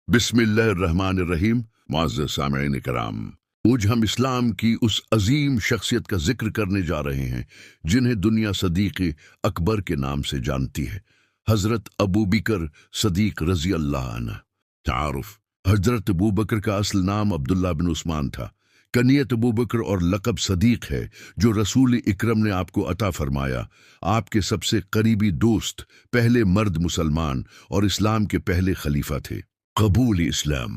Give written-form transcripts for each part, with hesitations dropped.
बिस्मिल्लाहिर्रहमानिर्रहीम। मुअज़्ज़ज़ सामिईन किराम, आज हम इस्लाम की उस अजीम शख्सियत का जिक्र करने जा रहे हैं जिन्हें दुनिया सदीक़ अकबर के नाम से जानती है, हज़रत अबू बकर सदीक़ रज़ी अल्लाह अन्हु। तारुफ: हज़रत अबू बकर का असल नाम अब्दुल्ला बिन उस्मान था। कनियत अबू बकर और लक़ब सदीक़ है जो रसूल इकरम ने आपको अता फरमाया। आपके सबसे करीबी दोस्त, पहले मर्द मुसलमान और इस्लाम के पहले खलीफा थे। कबूल इस्लाम: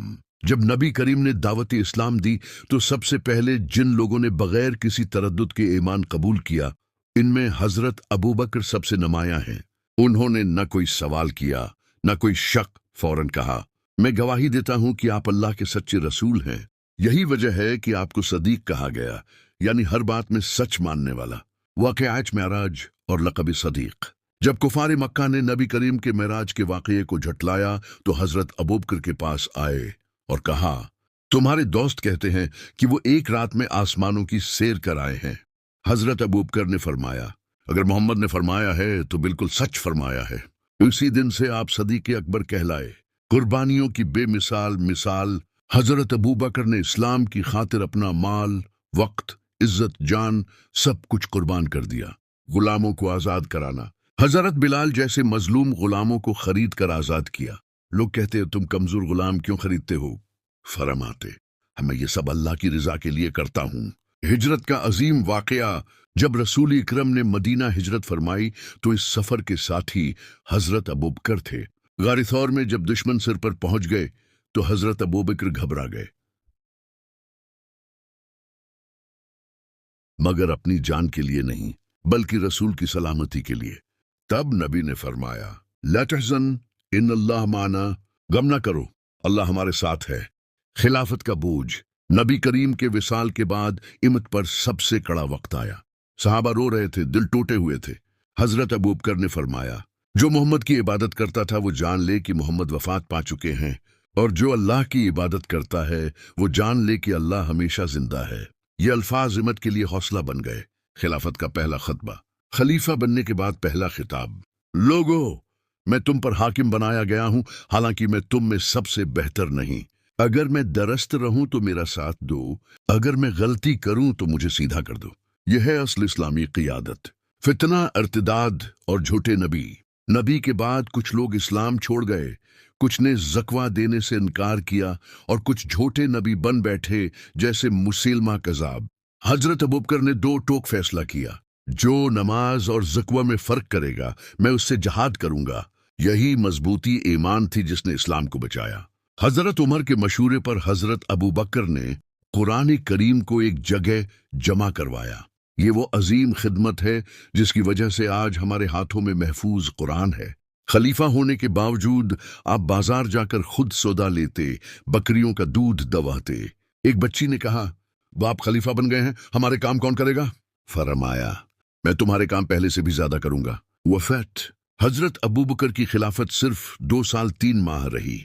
जब नबी करीम ने दावत इस्लाम दी तो सबसे पहले जिन लोगों ने बगैर किसी तरद्दुद के ईमान कबूल किया, इनमें हज़रत अबू बकर सबसे नुमायां हैं। उन्होंने न कोई सवाल किया न कोई शक, फौरन कहा, मैं गवाही देता हूं कि आप अल्लाह के सच्चे रसूल हैं। यही वजह है कि आपको सदीक कहा गया, यानी हर बात में सच मानने वाला। वाक़ियात मेराज और लक़ब सदीक: जब कुफार मक्का ने नबी करीम के मेराज के वाक़ये को झटलाया तो हज़रत अबू बकर के पास आए और कहा, तुम्हारे दोस्त कहते हैं कि वो एक रात में आसमानों की सैर कर आए हैं। हज़रत अबू बकर ने फरमाया, अगर मोहम्मद ने फरमाया है तो बिल्कुल सच फरमाया है। उसी दिन से आप सदीक़ अकबर कहलाए। कुर्बानियों की बेमिसाल मिसाल: हज़रत अबू बकर ने इस्लाम की खातिर अपना माल, वक्त, इज्जत, जान सब कुछ कुर्बान कर दिया। गुलामों को आज़ाद कराना: हज़रत बिलाल जैसे मजलूम गुलामों को खरीद कर आज़ाद किया। लोग कहते हैं, तुम कमज़ोर गुलाम क्यों खरीदते हो? फरमाते, मैं ये सब अल्लाह की रज़ा के लिए करता हूँ। हिजरत का अजीम वाक़या: जब रसूल इकरम ने मदीना हिजरत फरमाई तो इस सफ़र के साथी हज़रत अबू बकर थे। गार थौर में जब दुश्मन सिर पर पहुंच गए तो हज़रत अबू बकर घबरा गए, मगर अपनी जान के लिए नहीं बल्कि रसूल की सलामती के लिए। तब नबी ने फरमाया, ला तहज़न इन्नल्लाह माना, गम न करो, अल्लाह हमारे साथ है। खिलाफत का बोझ: नबी करीम के विसाल के बाद इमत पर सबसे कड़ा वक्त आया। सहाबा रो रहे थे, दिल टूटे हुए थे। हज़रत अबू बकर ने फरमाया, जो मोहम्मद की इबादत करता था वो जान ले कि मोहम्मद वफात पा चुके हैं, और जो अल्लाह की इबादत करता है वो जान ले कि अल्लाह हमेशा जिंदा है। ये अल्फाज इमत के लिए हौसला बन गए। खिलाफत का पहला खतबा: खलीफा बनने के बाद पहला खिताब। लोगो, मैं तुम पर हाकिम बनाया गया हूं, हालांकि मैं तुम में सबसे बेहतर नहीं। अगर मैं दरस्त रहूं तो मेरा साथ दो, अगर मैं गलती करूं तो मुझे सीधा कर दो। यह है असल इस्लामी क़ियादत। फितना, इर्तिदाद और झूठे नबी: नबी के बाद कुछ लोग इस्लाम छोड़ गए, कुछ ने ज़कवा देने से इनकार किया और कुछ झूठे नबी बन बैठे जैसे मुसैलमा कज़ाब। हज़रत अबू बकर ने दो टोक फैसला किया, जो नमाज और ज़कवा में फ़र्क करेगा मैं उससे जहाद करूंगा। यही मजबूती ईमान थी जिसने इस्लाम को बचाया। हज़रत उमर के मशूरे पर हज़रत अबू बकर ने कुरान करीम को एक जगह जमा करवाया। ये वो अजीम खिदमत है जिसकी वजह से आज हमारे हाथों में महफूज कुरान है। खलीफा होने के बावजूद आप बाजार जाकर खुद सौदा लेते, बकरियों का दूध दवाते। एक बच्ची ने कहा, बाप खलीफा बन गए हैं, हमारे काम कौन करेगा? फरमाया, मैं तुम्हारे काम पहले से भी ज्यादा करूंगा। वफात: हजरत अबू बकर की खिलाफत सिर्फ 2 साल 3 माह रही,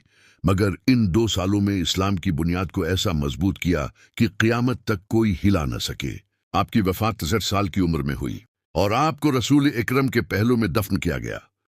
मगर इन 2 सालों में इस्लाम की बुनियाद को ऐसा मजबूत किया कि क़ियामत तक कोई हिला न सके। आपकी वफात 63 साल की उम्र में हुई और आपको रसूल इकरम के पहलू में दफन किया गया।